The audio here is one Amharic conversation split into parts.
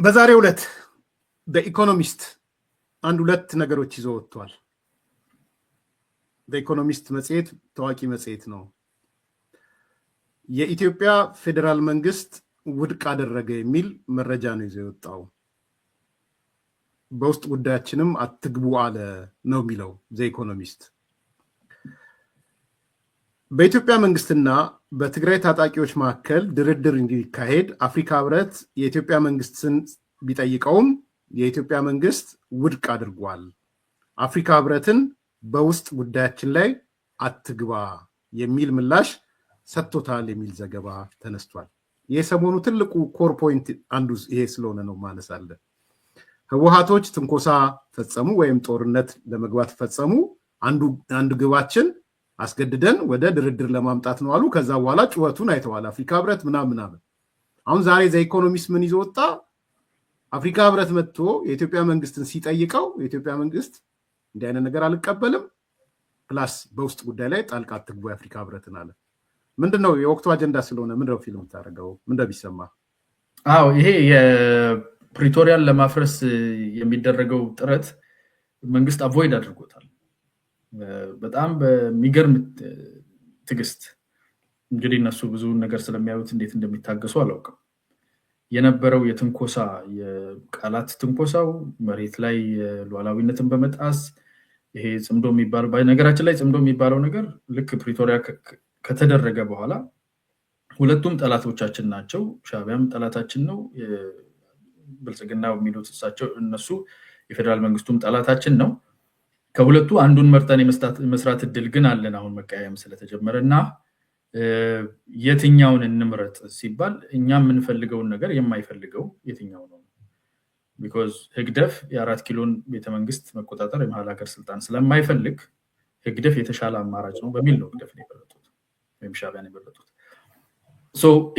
በዛሬው ዕለት በኢኮኖሚስት አንድ ሁለት ነገሮች ይዞ ወጥቷል። በኢኮኖሚስት መጽሔት ታዋቂ መጽሔት ነው። የኢትዮጵያ ፌዴራል መንግስት ውድቅ አደረገ የሚል መረጃ ነው ይዞ የወጣው። በውስጥ ጉዳያችንም አትግቡ አለ ነው የሚለው ዘኢኮኖሚስት። በኢትዮጵያ መንግስትና በትግራይ ታጣቂዎች መካከል ድርድር እንዲካሄድ አፍሪካ ህብረት የኢትዮጵያ መንግስትን ቢጠይቀውም የኢትዮጵያ መንግስት ውድቅ አድርጓል። አፍሪካ ህብረትን በውስጥ ጉዳያችን ላይ አትግባ የሚል ምላሽ ሰጥቶታል የሚል ዘገባ ተነስቷል። የሰሞኑ ትልቁ ኮር ፖይንት አንዱ ይሄ ስለሆነ ነው ማነሳለ። ህወሓቶች ትንኮሳ ፈጸሙ ወይም ጦርነት ለመግባት ፈጸሙ። አንዱ ግባችን አስገድደን ወደ ድርድር ለማምጣት ነው አሉ። ከዛ በኋላ ጩኸቱን አይተዋል አፍሪካ ህብረት ምናምን። አሁን ዛሬ ዘኢኮኖሚስት ምን ይዞ ወጣ? አፍሪካ ህብረት መጥቶ የኢትዮጵያ መንግስትን ሲጠይቀው የኢትዮጵያ መንግስት እንዲህ አይነት ነገር አልቀበልም፣ ፕላስ በውስጥ ጉዳይ ላይ ጣልቃ አትግቡ የአፍሪካ ህብረትን አለ። ምንድነው የወቅቱ አጀንዳ ስለሆነ ምንድነው ፊልም ታደርገው እንደሚሰማ? አዎ ይሄ የፕሪቶሪያን ለማፍረስ የሚደረገው ጥረት መንግስት አቮይድ አድርጎታል። በጣም በሚገርም ትግስት። እንግዲህ እነሱ ብዙ ነገር ስለሚያዩት እንዴት እንደሚታገሱ አላውቅም። የነበረው የትንኮሳ የቃላት ትንኮሳው መሬት ላይ ሉዓላዊነትን በመጣስ ይሄ ጽምዶ የሚባለው በነገራችን ላይ ጽምዶ የሚባለው ነገር ልክ ፕሪቶሪያ ከተደረገ በኋላ ሁለቱም ጠላቶቻችን ናቸው። ሻዕቢያም ጠላታችን ነው፣ ብልጽግና የሚሉት እነሱ የፌደራል መንግስቱም ጠላታችን ነው። ከሁለቱ አንዱን መርጠን የመስራት እድል ግን አለን አሁን መቀያየም ስለተጀመረና የትኛውን እንምረጥ ሲባል እኛ የምንፈልገውን ነገር የማይፈልገው የትኛው ነው? ቢኮዝ ህግደፍ የአራት ኪሎን ቤተመንግስት መቆጣጠር የመሀል ሀገር ስልጣን ስለማይፈልግ ህግደፍ የተሻለ አማራጭ ነው በሚል ነው ህግደፍ የበለጡት ወይም ሻዕቢያን የበለጡት።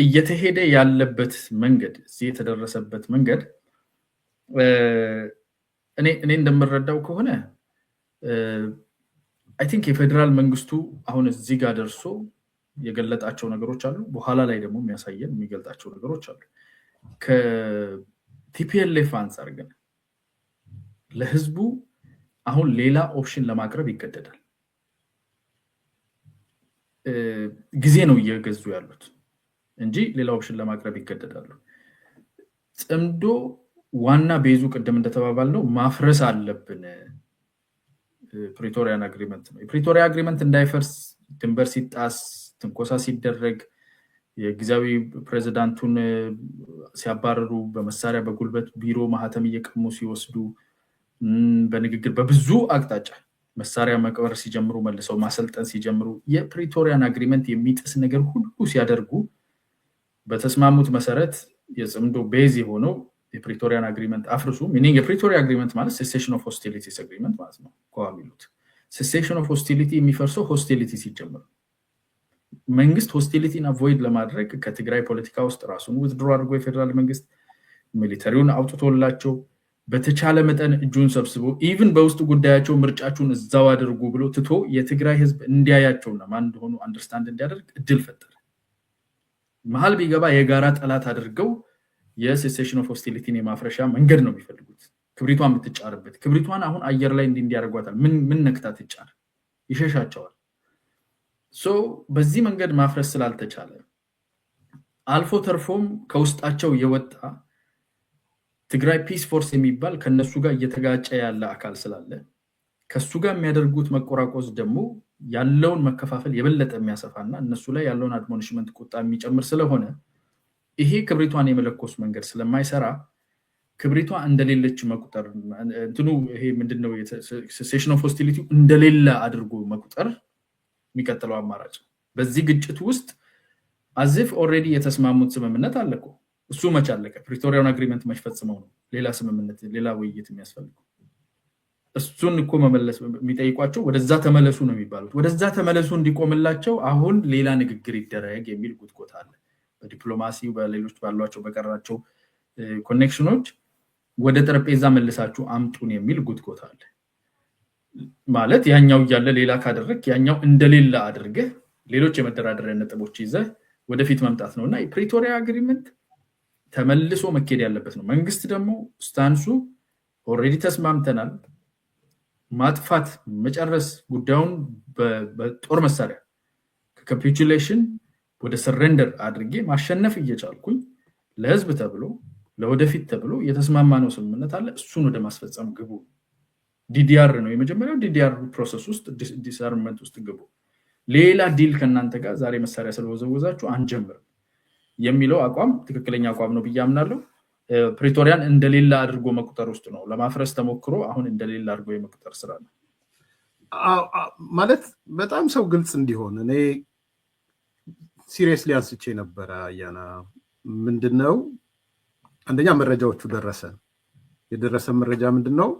እየተሄደ ያለበት መንገድ እዚህ የተደረሰበት መንገድ እኔ እንደምረዳው ከሆነ አይ ቲንክ የፌደራል መንግስቱ አሁን እዚህ ጋር ደርሶ የገለጣቸው ነገሮች አሉ። በኋላ ላይ ደግሞ የሚያሳየን የሚገልጣቸው ነገሮች አሉ። ከቲፒኤልኤፍ አንጻር ግን ለህዝቡ አሁን ሌላ ኦፕሽን ለማቅረብ ይገደዳል። ጊዜ ነው እየገዙ ያሉት እንጂ ሌላ ኦፕሽን ለማቅረብ ይገደዳሉ። ጽምዶ ዋና ቤዙ ቅድም እንደተባባል ነው ማፍረስ አለብን። ፕሪቶሪያን አግሪመንት ነው። የፕሪቶሪያ አግሪመንት እንዳይፈርስ ድንበር ሲጣስ ትንኮሳ ሲደረግ የጊዜያዊ ፕሬዝዳንቱን ሲያባረሩ በመሳሪያ በጉልበት ቢሮ ማህተም እየቀሙ ሲወስዱ በንግግር በብዙ አቅጣጫ መሳሪያ መቅበር ሲጀምሩ መልሰው ማሰልጠን ሲጀምሩ የፕሪቶሪያን አግሪመንት የሚጥስ ነገር ሁሉ ሲያደርጉ በተስማሙት መሰረት የጽምዶ ቤዝ የሆነው የፕሪቶሪያን አግሪመንት አፍርሱ። ሚኒንግ የፕሪቶሪያ አግሪመንት ማለት ሴሴሽን ኦፍ ሆስቲሊቲስ አግሪመንት ማለት ነው። ኮሚሉት ሴሴሽን ኦፍ ሆስቲሊቲ የሚፈርሰው ሆስቲሊቲ ሲጀምር መንግስት ሆስቲሊቲን አቮይድ ለማድረግ ከትግራይ ፖለቲካ ውስጥ ራሱን ውዝድሮ አድርጎ የፌደራል መንግስት ሚሊተሪውን አውጥቶላቸው በተቻለ መጠን እጁን ሰብስቦ ኢቭን በውስጥ ጉዳያቸው ምርጫቸውን እዛው አድርጉ ብሎ ትቶ የትግራይ ህዝብ እንዲያያቸውና ማን እንደሆኑ አንደርስታንድ እንዲያደርግ እድል ፈጠረ። መሃል ቢገባ የጋራ ጠላት አድርገው የሴሴሽን ኦፍ ሆስቲሊቲን የማፍረሻ መንገድ ነው የሚፈልጉት። ክብሪቷን የምትጫርበት ክብሪቷን አሁን አየር ላይ እንዲያደርጓታል። ምን ነክታት ይጫር ይሸሻቸዋል። በዚህ መንገድ ማፍረስ ስላልተቻለ አልፎ ተርፎም ከውስጣቸው የወጣ ትግራይ ፒስ ፎርስ የሚባል ከነሱ ጋር እየተጋጨ ያለ አካል ስላለ ከሱ ጋር የሚያደርጉት መቆራቆዝ ደግሞ ያለውን መከፋፈል የበለጠ የሚያሰፋና እነሱ ላይ ያለውን አድሞኒሽመንት ቁጣ የሚጨምር ስለሆነ ይሄ ክብሪቷን የመለኮስ መንገድ ስለማይሰራ ክብሪቷ እንደሌለች መቁጠር እንትኑ ይሄ ምንድነው ሴሴሽን ኦፍ ሆስቲሊቲ እንደሌለ አድርጎ መቁጠር የሚቀጥለው አማራጭ። በዚህ ግጭት ውስጥ አዚፍ ኦሬዲ የተስማሙት ስምምነት አለቆ እሱ መች አለቀ? ፕሪቶሪያን አግሪመንት መች ፈጽመው ነው ሌላ ስምምነት ሌላ ውይይት የሚያስፈልገው? እሱን እኮ መመለስ የሚጠይቋቸው ወደዛ ተመለሱ ነው የሚባሉት። ወደዛ ተመለሱ እንዲቆምላቸው አሁን ሌላ ንግግር ይደረግ የሚል ጉትጎታ አለ። በዲፕሎማሲው በሌሎች ባሏቸው በቀራቸው ኮኔክሽኖች ወደ ጠረጴዛ መልሳችሁ አምጡን የሚል ጉትጎታ አለ። ማለት ያኛው ያለ ሌላ ካደረክ ያኛው እንደሌላ አድርገህ ሌሎች የመደራደሪያ ነጥቦች ይዘህ ወደፊት መምጣት ነውና የፕሪቶሪያ አግሪመንት ተመልሶ መኬድ ያለበት ነው። መንግስት ደግሞ ስታንሱ ኦልሬዲ ተስማምተናል፣ ማጥፋት መጨረስ ጉዳዩን በጦር መሳሪያ ከካፒቹሌሽን ወደ ሰረንደር አድርጌ ማሸነፍ እየቻልኩኝ ለህዝብ ተብሎ ለወደፊት ተብሎ የተስማማነው ስምምነት አለ፣ እሱን ወደ ማስፈጸም ግቡ። ዲዲአር ነው የመጀመሪያው። ዲዲአር ፕሮሰስ ውስጥ ዲስአርመንት ውስጥ ግቡ። ሌላ ዲል ከእናንተ ጋር ዛሬ መሳሪያ ስለወዘወዛችሁ አንጀምርም የሚለው አቋም ትክክለኛ አቋም ነው ብዬ አምናለሁ። ፕሪቶሪያን እንደሌላ አድርጎ መቁጠር ውስጥ ነው ለማፍረስ ተሞክሮ አሁን እንደሌላ አድርጎ የመቁጠር ስራ ነው ማለት። በጣም ሰው ግልጽ እንዲሆን እኔ ሲሪየስሊ አንስቼ ነበረ። አያና ምንድነው አንደኛ መረጃዎቹ ደረሰን። የደረሰ መረጃ ምንድነው?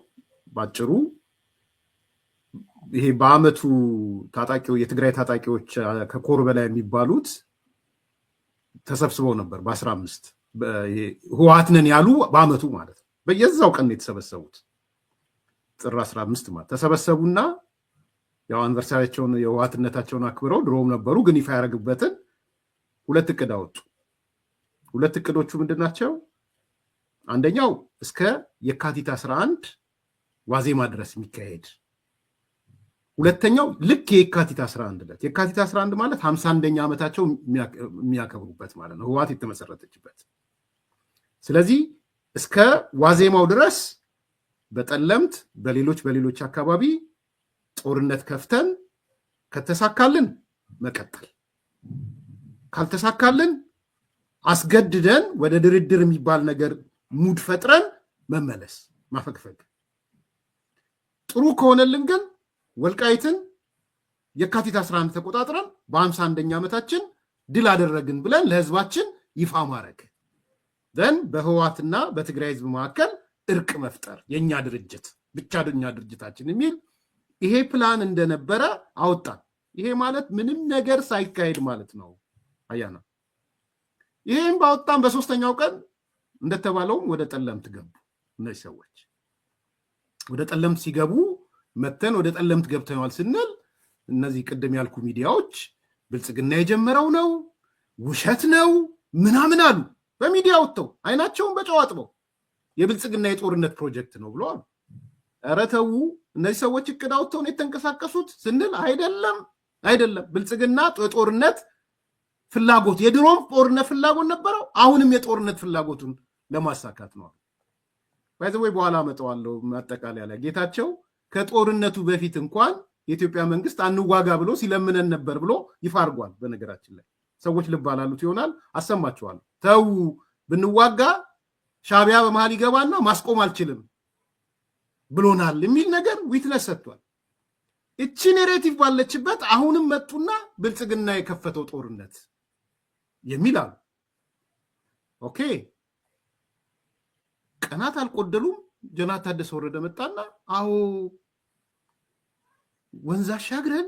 ባጭሩ ይሄ በአመቱ ታጣቂው የትግራይ ታጣቂዎች ከኮር በላይ የሚባሉት ተሰብስበው ነበር። በ15 ህወሓት ነን ያሉ በአመቱ ማለት ነው። በየዛው ቀን የተሰበሰቡት ጥር 15 ማለት ተሰበሰቡና ያው አንቨርሳሪያቸውን የህወሓትነታቸውን አክብረው ድሮም ነበሩ፣ ግን ይፋ ያደረጉበትን 2 እቅድ አወጡ። 2 እቅዶቹ ምንድናቸው? አንደኛው እስከ የካቲት 11 ዋዜማ ድረስ የሚካሄድ፣ ሁለተኛው ልክ የካቲት 11 ዕለት የካቲት 11 ማለት 51ኛ ዓመታቸው የሚያከብሩበት ማለት ነው፣ ህወሓት የተመሰረተችበት። ስለዚህ እስከ ዋዜማው ድረስ በጠለምት በሌሎች አካባቢ ጦርነት ከፍተን ከተሳካልን መቀጠል፣ ካልተሳካልን አስገድደን ወደ ድርድር የሚባል ነገር ሙድ ፈጥረን መመለስ ማፈግፈግ። ጥሩ ከሆነልን ግን ወልቃይትን የካቲት 11 ተቆጣጥረን በ51ኛ ዓመታችን ድል አደረግን ብለን ለህዝባችን ይፋ ማድረግ፣ ዘን በህወሓትና በትግራይ ህዝብ መካከል እርቅ መፍጠር፣ የኛ ድርጅት ብቻ የኛ ድርጅታችን የሚል ይሄ ፕላን እንደነበረ አወጣን። ይሄ ማለት ምንም ነገር ሳይካሄድ ማለት ነው። አያና ይሄን ባወጣን በሶስተኛው ቀን እንደተባለውም ወደ ጠለምት ገቡ። እነዚህ ሰዎች ወደ ጠለምት ሲገቡ መተን ወደ ጠለምት ገብተናል ስንል እነዚህ ቅድም ያልኩ ሚዲያዎች ብልጽግና የጀመረው ነው ውሸት ነው ምናምን አሉ። በሚዲያ ወጥተው አይናቸውን በጨው አጥበው የብልጽግና የጦርነት ፕሮጀክት ነው ብለዋል። ኧረ ተው፣ እነዚህ ሰዎች እቅድ አውጥተው ነው የተንቀሳቀሱት ስንል አይደለም ብልጽግና የጦርነት ፍላጎት የድሮም ጦርነት ፍላጎት ነበረው፣ አሁንም የጦርነት ፍላጎቱን ለማሳካት ነው። ባይዘወይ በኋላ አመጣዋለሁ ማጠቃለያ ላይ ጌታቸው ከጦርነቱ በፊት እንኳን የኢትዮጵያ መንግስት አንዋጋ ብሎ ሲለምነን ነበር ብሎ ይፋ አድርጓል። በነገራችን ላይ ሰዎች ልብ አላሉት ይሆናል፣ አሰማቸዋለሁ። ተው ብንዋጋ ሻዕቢያ በመሃል ይገባና ማስቆም አልችልም ብሎናል የሚል ነገር ዊትነስ ሰጥቷል። እቺ ኔሬቲቭ ባለችበት አሁንም መጡና ብልጽግና የከፈተው ጦርነት የሚል አሉ። ኦኬ፣ ቀናት አልቆደሉም። ጀነራል ታደሰ ወረደ መጣና አዎ ወንዝ አሻግረን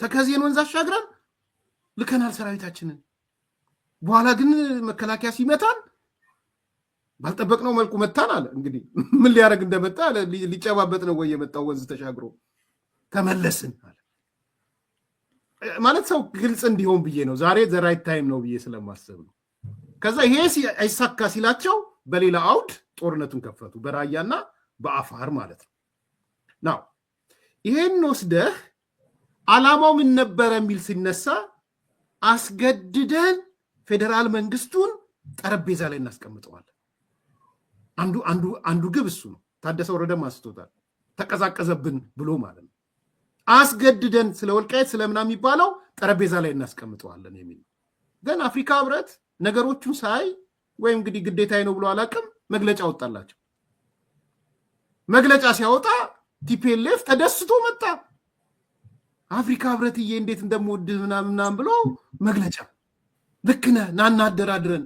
ተከዜን ወንዝ አሻግረን ልከናል ሰራዊታችንን። በኋላ ግን መከላከያ ሲመታን ባልጠበቅነው መልኩ መታን አለ። እንግዲህ ምን ሊያደርግ እንደመጣ ሊጨባበጥ ነው ወይ የመጣው? ወንዝ ተሻግሮ ተመለስን አለ ማለት ሰው ግልጽ እንዲሆን ብዬ ነው። ዛሬ ዘራይት ታይም ነው ብዬ ስለማሰብ ነው። ከዛ ይሄ አይሳካ ሲላቸው በሌላ አውድ ጦርነቱን ከፈቱ፣ በራያና በአፋር ማለት ነው። ናው ይሄን ወስደህ ዓላማው ምን ነበረ የሚል ሲነሳ አስገድደን ፌዴራል መንግስቱን ጠረጴዛ ላይ እናስቀምጠዋለን። አንዱ ግብ እሱ ነው። ታደሰ ወረደ ማስቶታል። ተቀዛቀዘብን ብሎ ማለት ነው። አስገድደን ስለ ወልቃይት ስለምናምን የሚባለው ጠረጴዛ ላይ እናስቀምጠዋለን የሚል ግን አፍሪካ ህብረት ነገሮቹን ሳይ ወይም እንግዲህ ግዴታዬ ነው ብሎ አላቅም መግለጫ ወጣላቸው። መግለጫ ሲያወጣ ቲፒኤልኤፍ ተደስቶ መጣ። አፍሪካ ህብረትዬ እንዴት እንደምወድህ ምናምን ብሎ መግለጫ። ልክ ነህ፣ ና እናደራድረን፣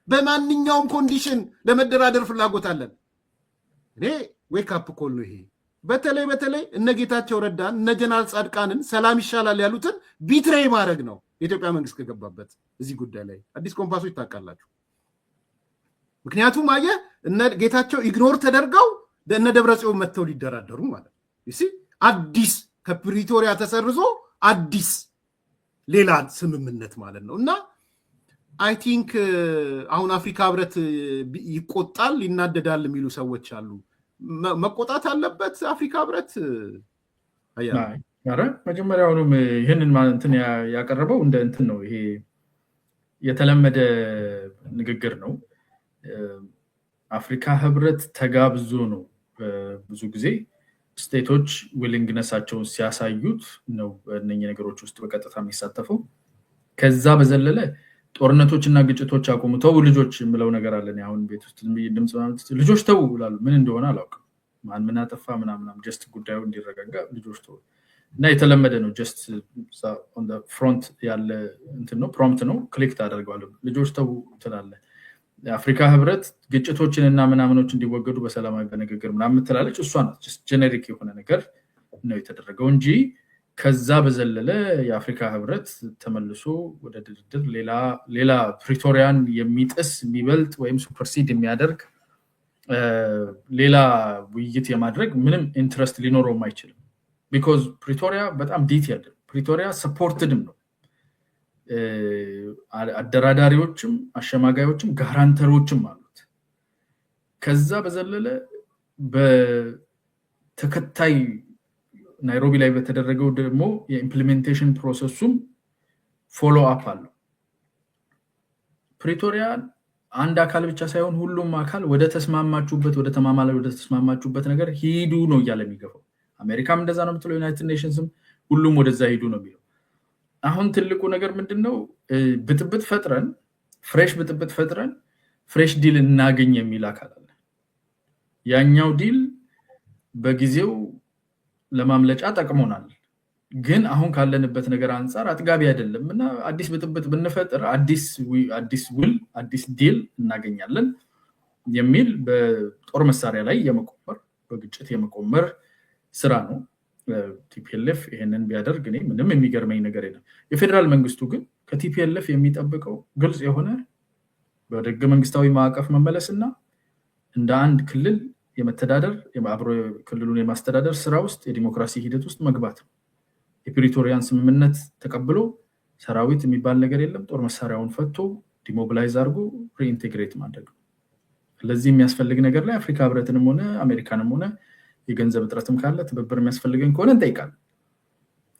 በማንኛውም ኮንዲሽን ለመደራደር ፍላጎት አለን። እኔ ዌክ አፕ ኮል ነው ይሄ። በተለይ እነ ጌታቸው ረዳን እነ ጀነራል ጻድቃንን ሰላም ይሻላል ያሉትን ቢትሬይ ማድረግ ነው የኢትዮጵያ መንግስት ከገባበት እዚህ ጉዳይ ላይ። አዲስ ኮምፓሶች ታውቃላችሁ። ምክንያቱም አየህ እነ ጌታቸው ኢግኖር ተደርገው እነ ደብረጽዮን መጥተው ሊደራደሩ ማለት ነው። አዲስ ከፕሪቶሪያ ተሰርዞ አዲስ ሌላ ስምምነት ማለት ነው። እና አይ ቲንክ አሁን አፍሪካ ህብረት ይቆጣል ይናደዳል የሚሉ ሰዎች አሉ። መቆጣት አለበት አፍሪካ ህብረት? ኧረ መጀመሪያውንም ይህንን እንትን ያቀረበው እንደ እንትን ነው። ይሄ የተለመደ ንግግር ነው። አፍሪካ ህብረት ተጋብዞ ነው ብዙ ጊዜ ስቴቶች ዊሊንግነሳቸውን ሲያሳዩት ነው እነኚህ ነገሮች ውስጥ በቀጥታ የሚሳተፈው። ከዛ በዘለለ ጦርነቶችና ግጭቶች አቁሙ፣ ተው ልጆች የምለው ነገር አለን። አሁን ቤት ውስጥ ድምጽ ልጆች ተው ይላሉ። ምን እንደሆነ አላውቅም። ማን ምን አጠፋ ምናምን ጀስት ጉዳዩ እንዲረጋጋ ልጆች ተው እና የተለመደ ነው። ጀስት ኦን ዘ ፍሮንት ያለ እንትን ነው፣ ፕሮምፕት ነው፣ ክሊክ ታደርገዋለህ። ልጆች ተው ትላለህ። አፍሪካ ህብረት ግጭቶችን እና ምናምኖች እንዲወገዱ በሰላማዊ በንግግር ምናምን ትላለች። እሷ ናት ጀስት ጄኔሪክ የሆነ ነገር ነው የተደረገው እንጂ ከዛ በዘለለ የአፍሪካ ህብረት ተመልሶ ወደ ድርድር ሌላ ፕሪቶሪያን የሚጥስ የሚበልጥ ወይም ሱፐርሲድ የሚያደርግ ሌላ ውይይት የማድረግ ምንም ኢንትረስት ሊኖረውም አይችልም። ቢኮዝ ፕሪቶሪያ በጣም ዲቴይልድ፣ ፕሪቶሪያ ሰፖርትድም ነው። አደራዳሪዎችም አሸማጋዮችም ጋራንተሮችም አሉት። ከዛ በዘለለ በተከታይ ናይሮቢ ላይ በተደረገው ደግሞ የኢምፕሊሜንቴሽን ፕሮሰሱም ፎሎ አፕ አለው። ፕሪቶሪያ አንድ አካል ብቻ ሳይሆን ሁሉም አካል ወደ ተስማማችሁበት ነገር ሂዱ ነው እያለ የሚገፋው። አሜሪካም እንደዛ ነው የምትለው፣ ዩናይትድ ኔሽንስም ሁሉም ወደዛ ሂዱ ነው የሚለው። አሁን ትልቁ ነገር ምንድነው? ብጥብጥ ፈጥረን ፍሬሽ ዲል እናገኝ የሚል አካል አለ። ያኛው ዲል በጊዜው ለማምለጫ ጠቅሞናል፣ ግን አሁን ካለንበት ነገር አንፃር አጥጋቢ አይደለም እና አዲስ ብጥብጥ ብንፈጥር አዲስ ውል አዲስ ዲል እናገኛለን የሚል በጦር መሳሪያ ላይ የመቆመር በግጭት የመቆመር ስራ ነው። ቲፒኤልኤፍ ይሄንን ቢያደርግ እኔ ምንም የሚገርመኝ ነገር የለም። የፌደራል መንግስቱ ግን ከቲፒኤልኤፍ የሚጠብቀው ግልጽ የሆነ ወደ ህገ መንግስታዊ ማዕቀፍ መመለስና እንደ አንድ ክልል የመተዳደር አብሮ ክልሉን የማስተዳደር ስራ ውስጥ የዲሞክራሲ ሂደት ውስጥ መግባት ነው። የፕሪቶሪያን ስምምነት ተቀብሎ ሰራዊት የሚባል ነገር የለም፣ ጦር መሳሪያውን ፈቶ ዲሞቢላይዝ አድርጎ ሪኢንቴግሬት ማድረግ ነው። ለዚህ የሚያስፈልግ ነገር ላይ አፍሪካ ህብረትንም ሆነ አሜሪካንም ሆነ የገንዘብ እጥረትም ካለ ትብብር የሚያስፈልገን ከሆነ እንጠይቃለን።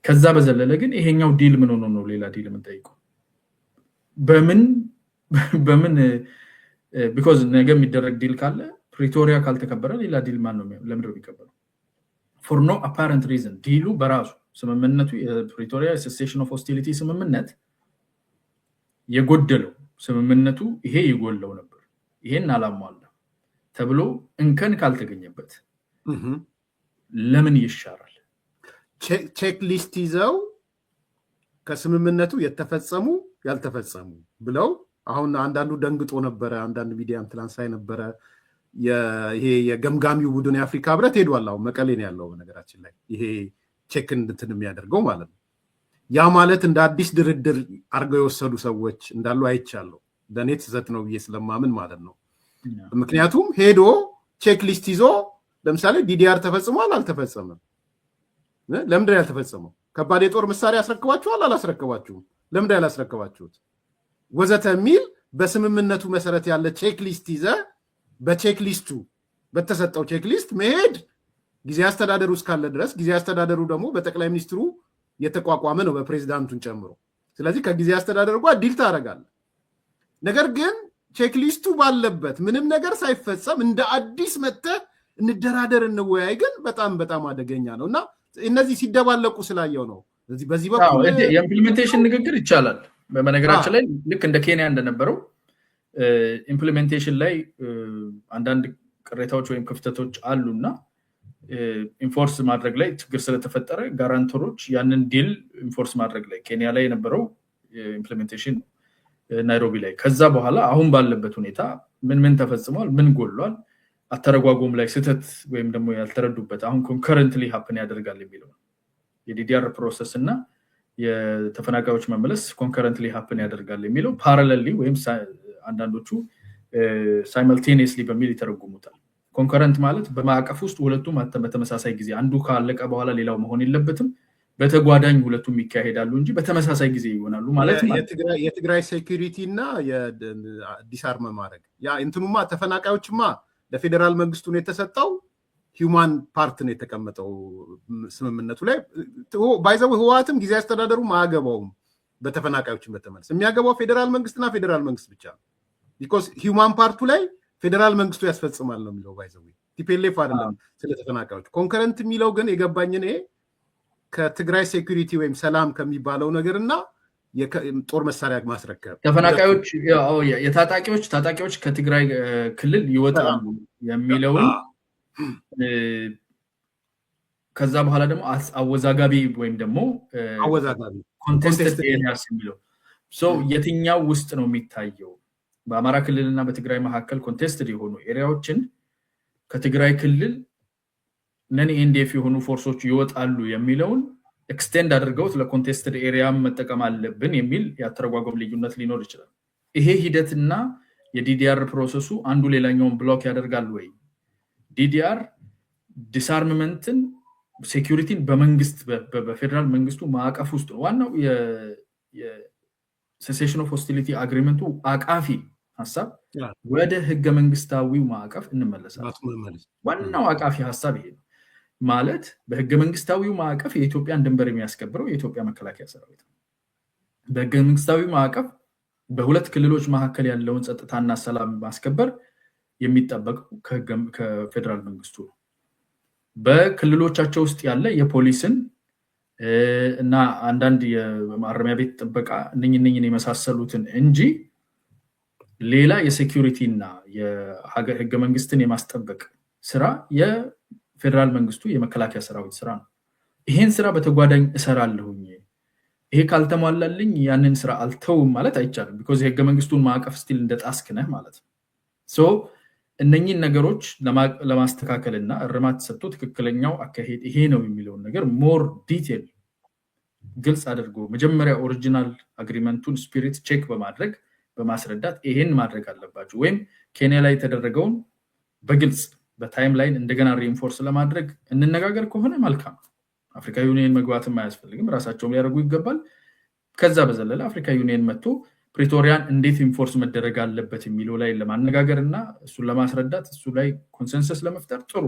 ከዛ በዘለለ ግን ይሄኛው ዲል ምን ሆኖ ነው ሌላ ዲል የምንጠይቀው? በምን ቢኮዝ ነገ የሚደረግ ዲል ካለ ፕሪቶሪያ ካልተከበረ ሌላ ዲል ማን ነው ለምንድነው የሚከበረው? ፎር ኖ አፓረንት ሪዝን ዲሉ በራሱ ስምምነቱ የፕሪቶሪያ ሴሴሽን ኦፍ ሆስቲሊቲ ስምምነት የጎደለው ስምምነቱ ይሄ ይጎለው ነበር፣ ይሄን አላሟላ ተብሎ እንከን ካልተገኘበት ለምን ይሻራል? ቼክ ሊስት ይዘው ከስምምነቱ የተፈጸሙ ያልተፈጸሙ ብለው አሁን አንዳንዱ ደንግጦ ነበረ። አንዳንድ ሚዲያም ትላንት ሳይ ነበረ ይሄ የገምጋሚው ቡድን የአፍሪካ ህብረት ሄዷል። አሁን መቀሌ ነው ያለው በነገራችን ላይ ይሄ ቼክ እንትን የሚያደርገው ማለት ነው። ያ ማለት እንደ አዲስ ድርድር አድርገው የወሰዱ ሰዎች እንዳሉ አይቻለሁ። ለእኔ ትዘት ነው ብዬ ስለማምን ማለት ነው። ምክንያቱም ሄዶ ቼክ ሊስት ይዞ ለምሳሌ ዲዲአር ተፈጽሟል አልተፈጸመም? ለምንድን ያልተፈጸመው? ከባድ የጦር መሳሪያ አስረክባችኋል አላስረክባችሁም? ለምንድን ያላስረክባችሁት? ወዘተ የሚል በስምምነቱ መሰረት ያለ ቼክ ሊስት ይዘ በቼክ ሊስቱ በተሰጠው ቼክ ሊስት መሄድ ጊዜ አስተዳደሩ እስካለ ድረስ ጊዜ አስተዳደሩ ደግሞ በጠቅላይ ሚኒስትሩ የተቋቋመ ነው በፕሬዚዳንቱን ጨምሮ። ስለዚህ ከጊዜ አስተዳደሩ ጋር ዲል ታደርጋለህ። ነገር ግን ቼክ ሊስቱ ባለበት ምንም ነገር ሳይፈጸም እንደ አዲስ መጥተህ እንደራደር እንወያይ ግን በጣም በጣም አደገኛ ነው እና እነዚህ ሲደባለቁ ስላየው ነው። በዚህ በኩል የኢምፕሊሜንቴሽን ንግግር ይቻላል። በነገራችን ላይ ልክ እንደ ኬንያ እንደነበረው ኢምፕሊሜንቴሽን ላይ አንዳንድ ቅሬታዎች ወይም ክፍተቶች አሉና ኢንፎርስ ማድረግ ላይ ችግር ስለተፈጠረ ጋራንተሮች ያንን ዲል ኢንፎርስ ማድረግ ላይ ኬንያ ላይ የነበረው ኢምፕሊሜንቴሽን ናይሮቢ ላይ ከዛ በኋላ አሁን ባለበት ሁኔታ ምን ተፈጽሟል፣ ምን ጎሏል፣ አተረጓጎም ላይ ስህተት ወይም ደግሞ ያልተረዱበት አሁን ኮንከረንትሊ ሀፕን ያደርጋል የሚለው የዲዲአር ፕሮሰስ እና የተፈናቃዮች መመለስ ኮንከረንትሊ ሀፕን ያደርጋል የሚለው ፓራሌሊ ወይም አንዳንዶቹ ሳይመልቴኒየስሊ በሚል ይተረጉሙታል። ኮንከረንት ማለት በማዕቀፍ ውስጥ ሁለቱም በተመሳሳይ ጊዜ አንዱ ካለቀ በኋላ ሌላው መሆን የለበትም። በተጓዳኝ ሁለቱም ይካሄዳሉ እንጂ በተመሳሳይ ጊዜ ይሆናሉ ማለት ነው። የትግራይ ሴኩሪቲ እና የዲስአርም ማድረግ ያ እንትኑማ ተፈናቃዮችማ ለፌዴራል መንግስቱ ነው የተሰጠው። ሂውማን ፓርት ነው የተቀመጠው ስምምነቱ ላይ። ባይዘው ህወሓትም ጊዜ አስተዳደሩ አያገባውም። በተፈናቃዮችን በተመለስ የሚያገባው ፌዴራል መንግስትና ፌዴራል መንግስት ብቻ ነው። ቢኮዝ ሂውማን ፓርቱ ላይ ፌዴራል መንግስቱ ያስፈጽማል ነው የሚለው። ባይዘው ቲፒኤልኤፍ አይደለም ስለ ተፈናቃዮች። ኮንከረንት የሚለው ግን የገባኝ እኔ ከትግራይ ሴኩሪቲ ወይም ሰላም ከሚባለው ነገርና ጦር መሳሪያ ማስረከብ ተፈናቃዮች ታጣቂዎች ከትግራይ ክልል ይወጣሉ የሚለውን ከዛ በኋላ ደግሞ አወዛጋቢ ወይም ደግሞ ኮንቴስትድ ኤሪያስ የሚለው የትኛው ውስጥ ነው የሚታየው? በአማራ ክልልና በትግራይ መካከል ኮንቴስትድ የሆኑ ኤሪያዎችን ከትግራይ ክልል ነን ኤንዲኤፍ የሆኑ ፎርሶች ይወጣሉ የሚለውን ኤክስቴንድ አድርገውት ለኮንቴስትድ ኤሪያ መጠቀም አለብን የሚል ያተረጓጎም ልዩነት ሊኖር ይችላል። ይሄ ሂደትና የዲዲአር ፕሮሰሱ አንዱ ሌላኛውን ብሎክ ያደርጋል ወይ? ዲዲአር ዲስአርምመንትን ሴኩሪቲን በመንግስት በፌደራል መንግስቱ ማዕቀፍ ውስጥ ነው። ዋናው የሴሴሽን ኦፍ ሆስቲሊቲ አግሪመንቱ አቃፊ ሀሳብ ወደ ህገ መንግስታዊው ማዕቀፍ እንመለሳለን። ዋናው አቃፊ ሀሳብ ይሄ ነው። ማለት በህገ መንግስታዊው ማዕቀፍ የኢትዮጵያን ድንበር የሚያስከብረው የኢትዮጵያ መከላከያ ሰራዊት ነው። በህገ መንግስታዊው ማዕቀፍ በሁለት ክልሎች መካከል ያለውን ጸጥታና ሰላም ማስከበር የሚጠበቀው ከፌደራል መንግስቱ ነው። በክልሎቻቸው ውስጥ ያለ የፖሊስን እና አንዳንድ የማረሚያ ቤት ጥበቃ እነኝን የመሳሰሉትን እንጂ ሌላ የሴኩሪቲ እና የሀገር ህገ መንግስትን የማስጠበቅ ስራ የፌደራል መንግስቱ የመከላከያ ሰራዊት ስራ ነው። ይሄን ስራ በተጓዳኝ እሰራለሁኝ፣ ይሄ ካልተሟላልኝ ያንን ስራ አልተውም ማለት አይቻልም። ቢኮዝ የህገ መንግስቱን ማዕቀፍ ስቲል እንደጣስክ ነህ ማለት ነው። እነኚህን ነገሮች ለማስተካከልና እርማት ሰጥቶ ትክክለኛው አካሄድ ይሄ ነው የሚለውን ነገር ሞር ዲቴል ግልጽ አድርጎ መጀመሪያ ኦሪጂናል አግሪመንቱን ስፒሪት ቼክ በማድረግ በማስረዳት ይሄን ማድረግ አለባቸው። ወይም ኬንያ ላይ የተደረገውን በግልጽ በታይም ላይን እንደገና ሪኢንፎርስ ለማድረግ እንነጋገር ከሆነ መልካም። አፍሪካ ዩኒየን መግባትም አያስፈልግም፣ ራሳቸውም ሊያደርጉ ይገባል። ከዛ በዘለለ አፍሪካ ዩኒየን መጥቶ ፕሪቶሪያን እንዴት ኢንፎርስ መደረግ አለበት የሚለው ላይ ለማነጋገር እና እሱን ለማስረዳት እሱ ላይ ኮንሰንሰስ ለመፍጠር ጥሩ።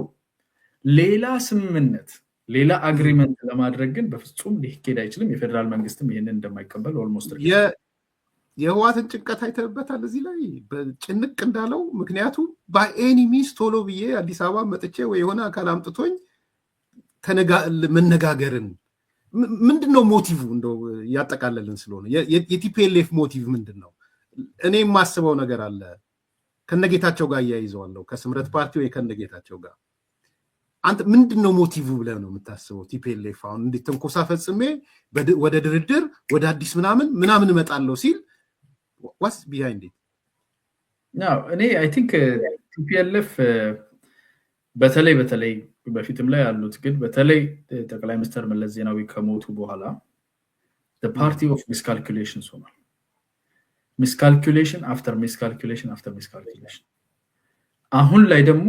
ሌላ ስምምነት ሌላ አግሪመንት ለማድረግ ግን በፍጹም ሊሄድ አይችልም። የፌደራል መንግስትም ይሄንን እንደማይቀበል ኦልሞስት የህወሓትን ጭንቀት አይተበታል እዚህ ላይ ጭንቅ እንዳለው። ምክንያቱም በኤኒ ሚንስ ቶሎ ብዬ አዲስ አበባ መጥቼ ወይ የሆነ አካል አምጥቶኝ መነጋገርን ምንድነው ሞቲቭ? እንደው ያጠቃለልን ስለሆነ የቲፒኤልኤፍ ሞቲቭ ምንድነው? እኔ የማስበው ነገር አለ። ከነጌታቸው ጋር እያይዘዋለሁ፣ ከስምረት ፓርቲ ወይ ከነጌታቸው ጋር። አንተ ምንድነው ሞቲቭ ብለህ ነው የምታስበው? ቲፒኤልኤፍ አሁን እንዴት ተንኮሳ ፈጽሜ ወደ ድርድር ወደ አዲስ ምናምን እመጣለሁ ሲል ዋስ ቢሃይንድ ኢት ነው? እኔ አይ ቲንክ ቲፒኤልኤፍ በተለይ በፊትም ላይ ያሉት ግን በተለይ ጠቅላይ ሚኒስትር መለስ ዜናዊ ከሞቱ በኋላ ፓርቲ ኦፍ ሚስካልኩሌሽን ሆኗል። ሚስካልኩሌሽን አፍተር ሚስካልኩሌሽን አፍተር ሚስካልኩሌሽን። አሁን ላይ ደግሞ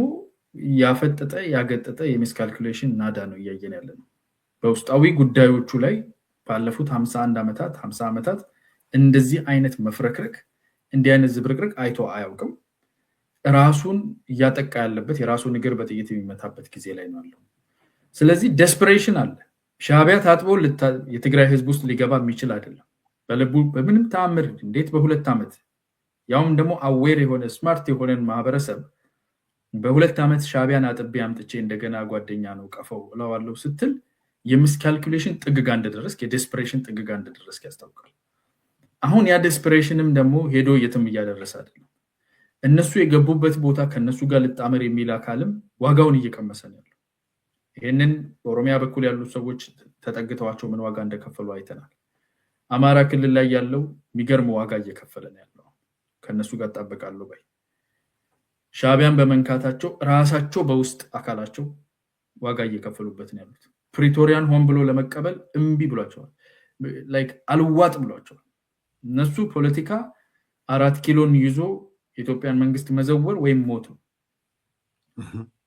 ያፈጠጠ ያገጠጠ የሚስካልኩሌሽን ናዳ ነው እያየን ያለ ነው። በውስጣዊ ጉዳዮቹ ላይ ባለፉት 50 ዓመታት እንደዚህ አይነት መፍረክረክ እንዲህ አይነት ዝብርቅርቅ አይቶ አያውቅም። ራሱን እያጠቃ ያለበት የራሱን እግር በጥይት የሚመታበት ጊዜ ላይ ነው ያለው። ስለዚህ ዴስፐሬሽን አለ። ሻዕቢያ ታጥቦ የትግራይ ህዝብ ውስጥ ሊገባ የሚችል አይደለም በልቡ በምንም ተአምር። እንዴት በ2 ዓመት ያውም ደግሞ አዌር የሆነ ስማርት የሆነን ማህበረሰብ በ2 ዓመት ሻዕቢያን አጥቤ አምጥቼ እንደገና ጓደኛ ነው ቀፈው እለዋለሁ ስትል የሚስካልኩሌሽን ጥግጋ እንደደረስክ የዴስፐሬሽን ጥግጋ እንደደረስክ ያስታውቃል። አሁን ያ ዴስፐሬሽንም ደግሞ ሄዶ የትም እያደረሰ አይደለም። እነሱ የገቡበት ቦታ ከነሱ ጋር ልጣመር የሚል አካልም ዋጋውን እየቀመሰ ነው ያለው። ይሄንን በኦሮሚያ በኩል ያሉት ሰዎች ተጠግተዋቸው ምን ዋጋ እንደከፈሉ አይተናል። አማራ ክልል ላይ ያለው የሚገርም ዋጋ እየከፈለ ነው ያለው። ከነሱ ጋር ተጣበቃለሁ ባይ ሻዕቢያን በመንካታቸው ራሳቸው በውስጥ አካላቸው ዋጋ እየከፈሉበት ነው ያሉት። ፕሪቶሪያን ሆን ብሎ ለመቀበል እምቢ ብሏቸዋል። ላይክ አልዋጥ ብሏቸዋል። እነሱ ፖለቲካ 4 ኪሎን ይዞ የኢትዮጵያን መንግስት መዘወር ወይም ሞት ነው።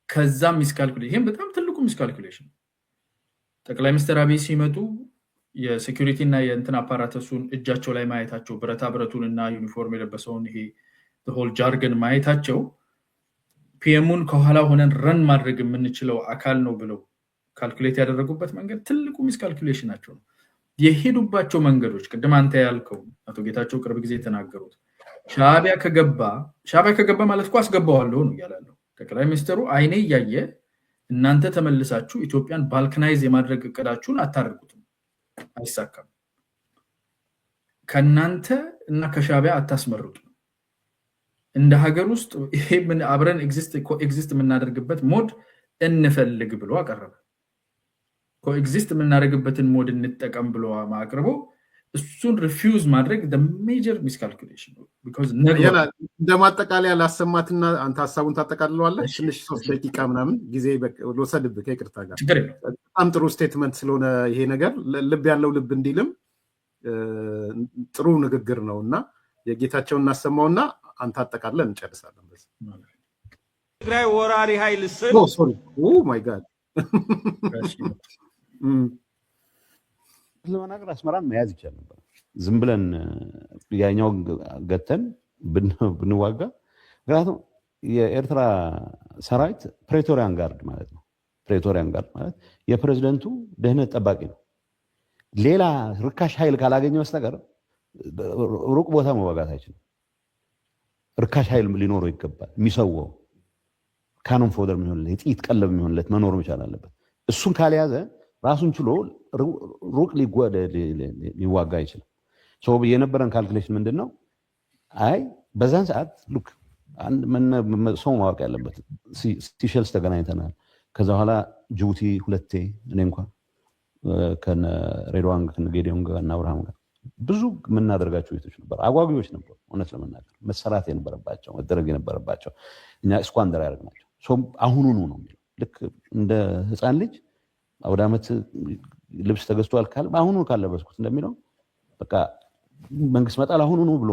ከዛም ሚስካልኩሌሽን፣ ይሄም በጣም ትልቁ ሚስካልኩሌሽን። ጠቅላይ ሚኒስትር አብይ ሲመጡ የሴኩሪቲ እና የእንትን አፓራተሱን እጃቸው ላይ ማየታቸው ብረታ ብረቱን እና ዩኒፎርም የለበሰውን ይሄ ሆል ጃርገን ማየታቸው ፒኤሙን ከኋላ ሆነን ረን ማድረግ የምንችለው አካል ነው ብለው ካልኩሌት ያደረጉበት መንገድ ትልቁ ሚስ ካልኩሌሽናቸው ነው። የሄዱባቸው መንገዶች ቅድም አንተ ያልከው አቶ ጌታቸው ቅርብ ጊዜ የተናገሩት ሻዕቢያ ከገባ ማለት እኮ አስገባዋለሁ ነው እያላለሁ። ጠቅላይ ሚኒስትሩ አይኔ እያየ እናንተ ተመልሳችሁ ኢትዮጵያን ባልካናይዝ የማድረግ እቅዳችሁን አታደርጉትም፣ አይሳካም፣ ከእናንተ እና ከሻዕቢያ አታስመርጡ፣ እንደ ሀገር ውስጥ ይሄ አብረን ኮኤግዚስት የምናደርግበት ሞድ እንፈልግ ብሎ አቀረበ። ኮኤግዚስት የምናደርግበትን ሞድ እንጠቀም ብሎ አቅርቦ እሱን ሪፊውዝ ማድረግ ሜጀር ሚስካልኩሌሽን ነው። እንደ ማጠቃለያ ላሰማትና አንተ ሀሳቡን ታጠቃልለዋለህ። ትንሽ 3 ደቂቃ ምናምን ጊዜ ልወሰድብህ ከይቅርታ ጋር። በጣም ጥሩ ስቴትመንት ስለሆነ ይሄ ነገር ልብ ያለው ልብ እንዲልም ጥሩ ንግግር ነው እና የጌታቸውን እናሰማውና አንተ አጠቃለን እንጨርሳለን። ትግራይ ወራሪ ኃይል ሶሪ ማይ ጋድ ለመናገር አስመራን መያዝ ይቻል ነበር። ዝም ብለን ያኛው ገተን ብንዋጋ። ምክንያቱም የኤርትራ ሰራዊት ፕሬቶሪያን ጋርድ ማለት ነው። ፕሬቶሪያን ጋርድ ማለት የፕሬዝደንቱ ደህንነት ጠባቂ ነው። ሌላ ርካሽ ኃይል ካላገኘ በስተቀር ሩቅ ቦታ መዋጋት አይችልም። ርካሽ ኃይል ሊኖረው ይገባል። የሚሰዋው ካኖን ፎደር የሚሆንለት የጥይት ቀለብ የሚሆንለት መኖር መቻል አለበት። እሱን ካልያዘ ራሱን ችሎ ሩቅ ሊዋጋ አይችልም። የነበረን ካልኩሌሽን ምንድን ነው? አይ በዛን ሰዓት ሉክ ሰው ማወቅ ያለበት ሲሸልስ ተገናኝተናል። ከዛ በኋላ ጅቡቲ 2 እኔ እንኳን ከነ ሬድዋን ከነ ጌዲዮን ጋር እና አብርሃም ጋር ብዙ የምናደርጋቸው ቤቶች ነበር። አጓጊዎች ነበሩ። እውነት ለመናገር መሰራት የነበረባቸው መደረግ የነበረባቸው እኛ እስኳንደር ያደረግናቸው አሁኑኑ ነው የሚለው። ልክ እንደ ህፃን ልጅ ወደ ዓመት ልብስ ተገዝቷል ካለ አሁኑ ካለበስኩት እንደሚለው በቃ መንግስት መጣል አሁኑ ነው ብሎ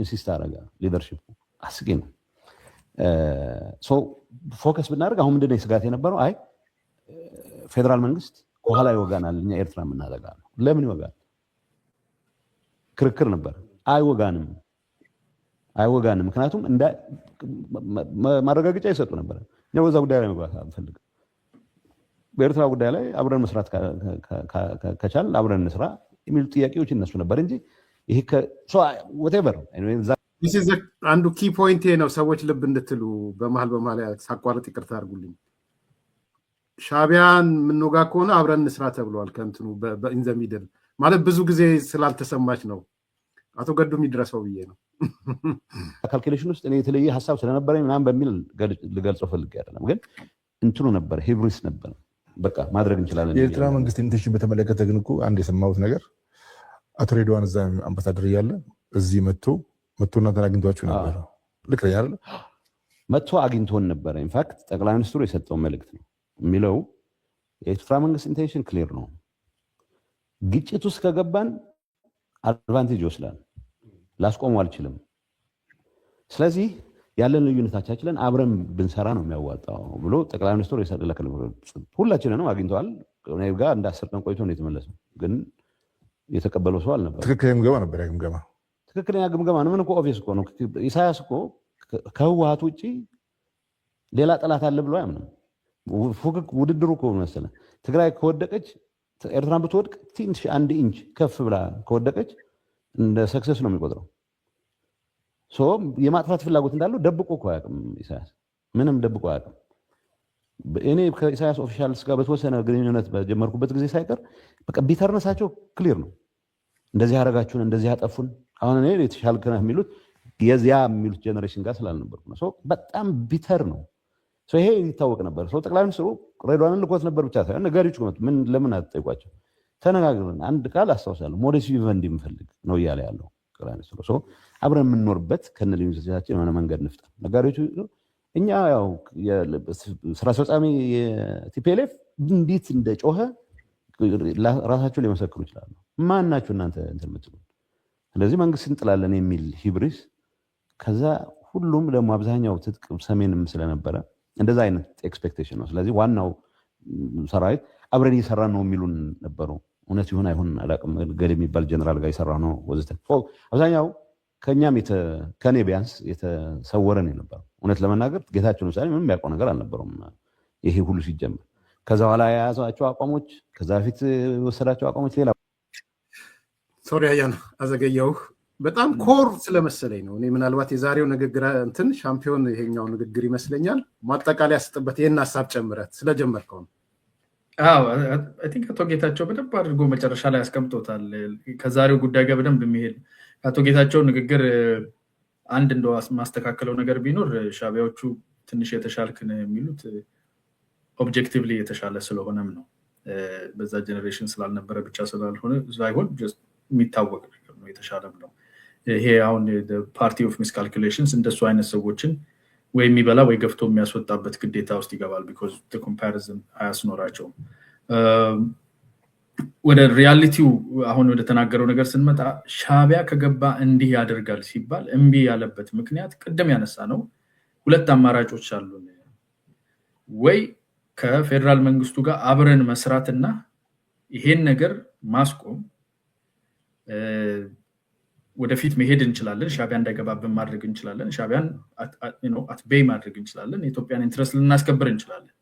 ኢንሲስት አደረገ። ሊደርሺፕ አስጊ ነው። ፎከስ ብናደርግ አሁን ምንድነው ስጋት የነበረው? አይ ፌደራል መንግስት ከኋላ ይወጋናል፣ እኛ ኤርትራ የምናደርጋ ነው። ለምን ይወጋል? ክርክር ነበር። አይወጋንም። ምክንያቱም ማረጋገጫ ይሰጡ ነበር። እኛ በዛ ጉዳይ ላይ መግባት አንፈልግም። በኤርትራ ጉዳይ ላይ አብረን መስራት ከቻል አብረን እንስራ የሚሉ ጥያቄዎች ይነሱ ነበር እንጂ ይሄ whatever አንዱ ኪ ፖይንት ነው። ሰዎች ልብ እንድትሉ በመሀል ሳቋርጥ ይቅርታ አድርጉልኝ። ሻዕቢያን የምንወጋ ከሆነ አብረን እንስራ ተብሏል። ከእንትኑ በኢንዘሚድል ማለት ብዙ ጊዜ ስላልተሰማች ነው። አቶ ገዱ የሚድረሰው ብዬ ነው። ካልኩሌሽን ውስጥ እኔ የተለየ ሀሳብ ስለነበረኝ ምናምን በሚል ልገልጸው ፈልጌ አይደለም፣ ግን እንትኑ ነበር፣ ሂብሪስ ነበር። በቃ ማድረግ እንችላለን። የኤርትራ መንግስት ኢንቴንሽን በተመለከተ ግን እኮ አንድ የሰማሁት ነገር አቶ ሬድዋን እዛ አምባሳደር እያለ እዚህ መጥቶ እናንተን አግኝቷችሁ ነበር። ልክ ነኝ አይደል? መጥቶ አግኝቶን ነበረ። ኢንፋክት ጠቅላይ ሚኒስትሩ የሰጠው መልእክት ነው የሚለው የኤርትራ መንግስት ኢንቴንሽን ክሊር ነው። ግጭት ውስጥ ከገባን አድቫንቴጅ ይወስዳል፣ ላስቆሙ አልችልም። ስለዚህ ያለን ልዩነታችንን አብረን ብንሰራ ነው የሚያዋጣው ብሎ ጠቅላይ ሚኒስትሩ የሰጠለከ ሁላችንንም አግኝተዋል። እኔ ጋር እንደ 10 ቀን ቆይቶ ነው የተመለሰው። ግን የተቀበለው ሰው አልነበረም። ትክክለኛ ግምገማ ነበር። ትክክለኛ ግምገማ ነው። ምን እኮ ኦፊስ እኮ ነው። ኢሳያስ እኮ ከህወሓት ውጭ ሌላ ጠላት አለ ብሎ አያምንም። ውድድሩ እኮ መሰለ ትግራይ ከወደቀች ኤርትራን ብትወድቅ ትንሽ 1 ኢንች ከፍ ብላ ከወደቀች እንደ ሰክሰስ ነው የሚቆጥረው። የማጥፋት ፍላጎት እንዳለው ደብቆ እኮ አያውቅም ኢሳያስ። ምንም ደብቆ አያውቅም። እኔ ከኢሳያስ ኦፊሻልስ ጋር በተወሰነ ግንኙነት በጀመርኩበት ጊዜ ሳይቀር በቃ ቢተርነሳቸው ክሊር ነው። እንደዚህ ያደረጋችሁን፣ እንደዚህ ያጠፉን፣ አሁን እኔ የተሻልክ ነህ የሚሉት የዚያ የሚሉት ጀነሬሽን ጋር ስላልነበርኩ ነው። በጣም ቢተር ነው። ይሄ ይታወቅ ነበር። ጠቅላይ ሚኒስትሩ ሬድዋንን ልኮት ነበር ብቻ ሳይሆን ነጋዴዎች ምን ለምን አትጠይቋቸው? ተነጋግረን አንድ ቃል አስታውሳለሁ፣ ሞዴስ ቪቨንዲ የምፈልግ ነው እያለ ያለው ጠቅላይ ሚኒስትሩ። አብረን የምንኖርበት ከነ ልዩነቶቻችን የሆነ መንገድ እንፍጠር። ነጋዴዎቹ እኛ ያው ስራ አስፈጻሚ የቲፒኤልኤፍ እንዴት እንደጮኸ ራሳቸው ሊመሰክሩ ይችላሉ። ማን ናችሁ እናንተ እንትን የምትሉ? ስለዚህ መንግስት እንጥላለን የሚል ሂብሪስ። ከዛ ሁሉም ደግሞ አብዛኛው ትጥቅ ሰሜንም ስለነበረ እንደዛ አይነት ኤክስፔክቴሽን ነው። ስለዚህ ዋናው ሰራዊት አብረን እየሰራን ነው የሚሉን ነበሩ። እውነት ይሁን አይሁን አላውቅም። ገሌ የሚባል ጀነራል ጋር እየሰራ ነው ወዘተ። አብዛኛው ከኛም ከኔ ቢያንስ የተሰወረን የነበረው እውነት ለመናገር ጌታቸው ምሳሌ ምንም ያውቀው ነገር አልነበረውም ይሄ ሁሉ ሲጀምር። ከዛ በኋላ የያዛቸው አቋሞች፣ ከዛ በፊት የወሰዳቸው አቋሞች ሌላ። ሶሪ አያና አዘገየሁህ። በጣም ኮር ስለመሰለኝ ነው። እኔ ምናልባት የዛሬው ንግግር እንትን ሻምፒዮን ይሄኛው ንግግር ይመስለኛል። ማጠቃለያ ስጥበት ይሄን ሀሳብ ጨምረት ስለጀመርከው ነው። አይ ቲንክ አቶ ጌታቸው በደንብ አድርጎ መጨረሻ ላይ ያስቀምጦታል። ከዛሬው ጉዳይ ጋር በደንብ የሚሄድ አቶ ጌታቸው ንግግር አንድ እንደው ማስተካከለው ነገር ቢኖር ሻዕቢያዎቹ ትንሽ የተሻልክን የሚሉት ኦብጀክቲቭሊ የተሻለ ስለሆነም ነው። በዛ ጀኔሬሽን ስላልነበረ ብቻ ስላልሆነ ሳይሆን የሚታወቅ ነገር ነው፣ የተሻለም ነው። ይሄ አሁን ፓርቲ ኦፍ ሚስካልኩሌሽንስ እንደሱ አይነት ሰዎችን ወይ የሚበላ ወይ ገፍቶ የሚያስወጣበት ግዴታ ውስጥ ይገባል። ቢኮዝ ኮምፓሪዝን አያስኖራቸውም። ወደ ሪያሊቲው አሁን ወደ ተናገረው ነገር ስንመጣ ሻዕቢያ ከገባ እንዲህ ያደርጋል ሲባል እምቢ ያለበት ምክንያት ቅድም ያነሳ ነው። ሁለት አማራጮች አሉን። ወይ ከፌዴራል መንግስቱ ጋር አብረን መስራትና ይሄን ነገር ማስቆም፣ ወደፊት መሄድ እንችላለን። ሻዕቢያ እንዳይገባብን ማድረግ እንችላለን። ሻዕቢያን አትቤይ ማድረግ እንችላለን። የኢትዮጵያን ኢንትረስት ልናስከብር እንችላለን።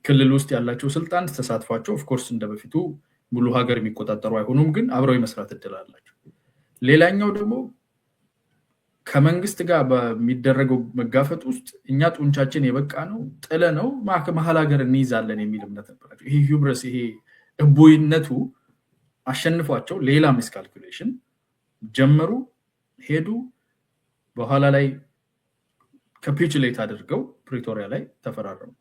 ክልል ውስጥ ያላቸው ስልጣን ተሳትፏቸው ኦፍኮርስ እንደበፊቱ ሙሉ ሀገር የሚቆጣጠሩ አይሆኑም፣ ግን አብረው የመስራት እድል አላቸው። ሌላኛው ደግሞ ከመንግስት ጋር በሚደረገው መጋፈጥ ውስጥ እኛ ጡንቻችን የበቃ ነው ጥለ ነው መሀል ሀገር እንይዛለን የሚል እምነት ነበራቸው። ይሄ ሂብረስ፣ ይሄ እቦይነቱ አሸንፏቸው ሌላ ሚስካልኩሌሽን ጀመሩ፣ ሄዱ። በኋላ ላይ ካፒቹሌት አድርገው ፕሪቶሪያ ላይ ተፈራረሙ።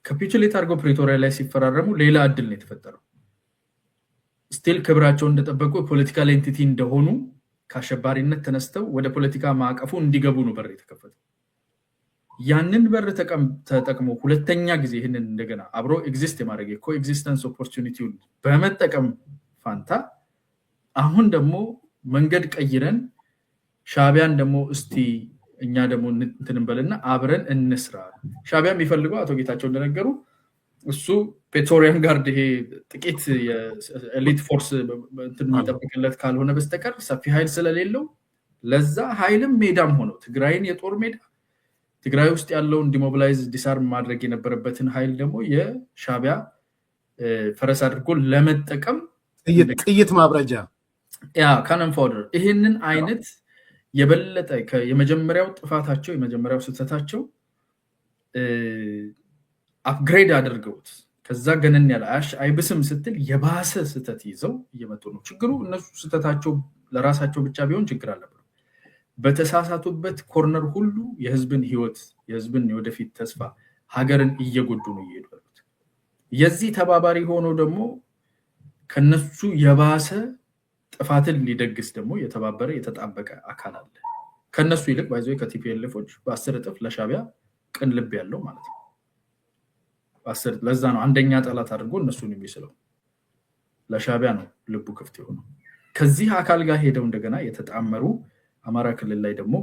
ካፒቹሌት አድርገው ፕሪቶሪያ ላይ ሲፈራረሙ ሌላ እድል ነው የተፈጠረው። ስቲል ክብራቸውን እንደጠበቁ የፖለቲካል ኤንቲቲ እንደሆኑ ከአሸባሪነት ተነስተው ወደ ፖለቲካ ማዕቀፉ እንዲገቡ ነው በር የተከፈተው። ያንን በር ተጠቅሞ ሁለተኛ ጊዜ ይህንን እንደገና አብሮ ኤግዚስት የማድረግ ኮኤግዚስተንስ ኦፖርቹኒቲውን በመጠቀም ፋንታ አሁን ደግሞ መንገድ ቀይረን ሻዕቢያን ደግሞ እስቲ እኛ ደግሞ እንትን እንበልና አብረን እንስራ። ሻዕቢያ የሚፈልገው አቶ ጌታቸው እንደነገሩ እሱ ፕሬቶሪያን ጋርድ ይሄ ጥቂት የኤሊት ፎርስ እንትን የሚጠብቅለት ካልሆነ በስተቀር ሰፊ ኃይል ስለሌለው ለዛ ኃይልም ሜዳም ሆነው ትግራይን የጦር ሜዳ ትግራይ ውስጥ ያለውን ዲሞቢላይዝ ዲስአርም ማድረግ የነበረበትን ኃይል ደግሞ የሻዕቢያ ፈረስ አድርጎ ለመጠቀም ጥይት ማብረጃ ካነን ፎደር ይሄንን አይነት የበለጠ የመጀመሪያው ጥፋታቸው የመጀመሪያው ስህተታቸው አፕግሬድ አድርገውት ከዛ ገነን ያለ አይብስም ስትል የባሰ ስህተት ይዘው እየመጡ ነው። ችግሩ እነሱ ስህተታቸው ለራሳቸው ብቻ ቢሆን ችግር አለበት። በተሳሳቱበት ኮርነር ሁሉ የህዝብን ህይወት፣ የህዝብን የወደፊት ተስፋ፣ ሀገርን እየጎዱ ነው እየሄዱ ያሉት። የዚህ ተባባሪ ሆኖ ደግሞ ከነሱ የባሰ ጥፋትን ሊደግስ ደግሞ የተባበረ የተጣበቀ አካል አለ። ከነሱ ይልቅ ባይዞ ከቲፒኤልኤፎች በ10 እጥፍ ለሻዕቢያ ቅን ልብ ያለው ማለት ነው። ለዛ ነው አንደኛ ጠላት አድርጎ እነሱን የሚስለው። ለሻዕቢያ ነው ልቡ ክፍት የሆነው። ከዚህ አካል ጋር ሄደው እንደገና የተጣመሩ አማራ ክልል ላይ ደግሞ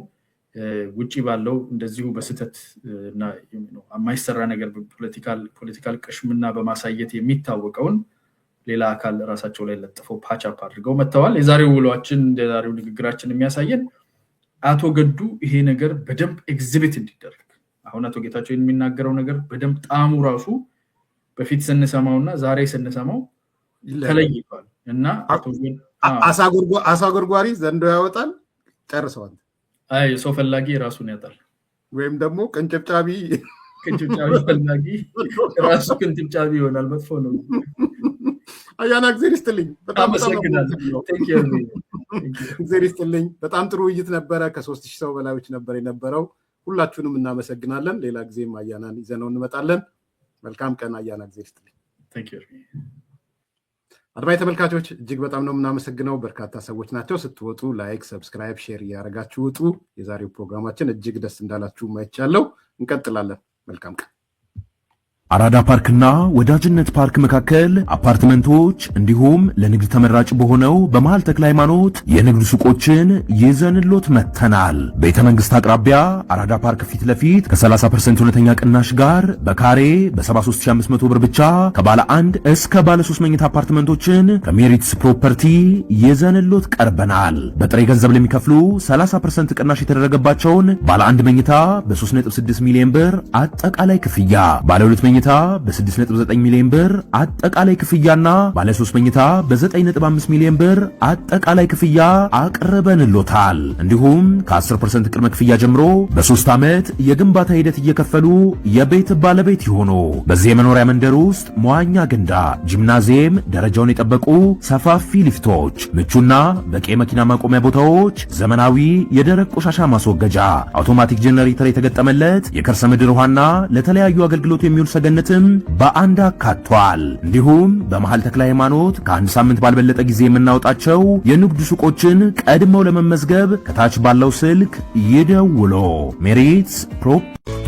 ውጪ ባለው እንደዚሁ በስህተት እና የማይሰራ ነገር ፖለቲካል ቅሽምና በማሳየት የሚታወቀውን ሌላ አካል ራሳቸው ላይ ለጥፈው ፓቻፕ አድርገው መጥተዋል። የዛሬው ውሏችን የዛሬው ንግግራችን የሚያሳየን አቶ ገዱ ይሄ ነገር በደንብ ኤግዚቢት እንዲደረግ አሁን አቶ ጌታቸው የሚናገረው ነገር በደንብ ጣዕሙ ራሱ በፊት ስንሰማውና ዛሬ ስንሰማው ተለይቷል እና አሳ ጎርጓሪ ዘንዶ ያወጣል ጨርሰዋል። አይ ሰው ፈላጊ ራሱን ያጣል፣ ወይም ደግሞ ቅንጭብጫቢ ፈላጊ ራሱ ቅንጭብጫቢ ይሆናል። መጥፎ ነው። አያና እግዚአብሔር ይስጥልኝ። እግዚአብሔር ይስጥልኝ። በጣም ጥሩ ውይይት ነበረ። ከ3000 ሰው በላዮች ነበር የነበረው። ሁላችሁንም እናመሰግናለን። ሌላ ጊዜም አያናን ይዘነው እንመጣለን። መልካም ቀን አያና። እግዚአብሔር ይስጥልኝ። አድማጭ ተመልካቾች እጅግ በጣም ነው የምናመሰግነው። በርካታ ሰዎች ናቸው። ስትወጡ ላይክ፣ ሰብስክራይብ፣ ሼር እያደረጋችሁ ውጡ። የዛሬው ፕሮግራማችን እጅግ ደስ እንዳላችሁ ማይቻለው። እንቀጥላለን። መልካም ቀን። አራዳ ፓርክና ወዳጅነት ፓርክ መካከል አፓርትመንቶች እንዲሁም ለንግድ ተመራጭ በሆነው በመሃል ተክለ ሃይማኖት የንግድ ሱቆችን ይዘንሎት መተናል። ቤተ መንግስት አቅራቢያ አራዳ ፓርክ ፊት ለፊት ከ30% እውነተኛ ቅናሽ ጋር በካሬ በ73500 ብር ብቻ ከባለ 1 እስከ ባለ 3 መኝታ አፓርትመንቶችን ከሜሪትስ ፕሮፐርቲ ይዘንሎት ቀርበናል። በጥሬ ገንዘብ ለሚከፍሉ 30% ቅናሽ የተደረገባቸውን ባለ 1 መኝታ በ3.6 ሚሊዮን ብር አጠቃላይ ክፍያ፣ ባለ 2 መኝታ በ6.9 ሚሊዮን ብር አጠቃላይ ክፍያና ባለ 3 መኝታ በ9.5 ሚሊዮን ብር አጠቃላይ ክፍያ አቅርበንሎታል። እንዲሁም ከ10% ቅድመ ክፍያ ጀምሮ በ3 ዓመት የግንባታ ሂደት እየከፈሉ የቤት ባለቤት ይሆኑ። በዚህ የመኖሪያ መንደር ውስጥ መዋኛ ገንዳ፣ ጂምናዚየም፣ ደረጃውን የጠበቁ ሰፋፊ ሊፍቶች፣ ምቹና በቂ መኪና ማቆሚያ ቦታዎች፣ ዘመናዊ የደረቅ ቆሻሻ ማስወገጃ፣ አውቶማቲክ ጄኔሬተር የተገጠመለት የከርሰ ምድር ውሃና ለተለያዩ አገልግሎት የሚውል ሰገነትም በአንድ አካቷል። እንዲሁም በመሃል ተክለ ሃይማኖት ከአንድ ሳምንት ባልበለጠ ጊዜ የምናወጣቸው የንግድ ሱቆችን ቀድመው ለመመዝገብ ከታች ባለው ስልክ ይደውሎ። ሜሪትስ ፕሮፐርቲ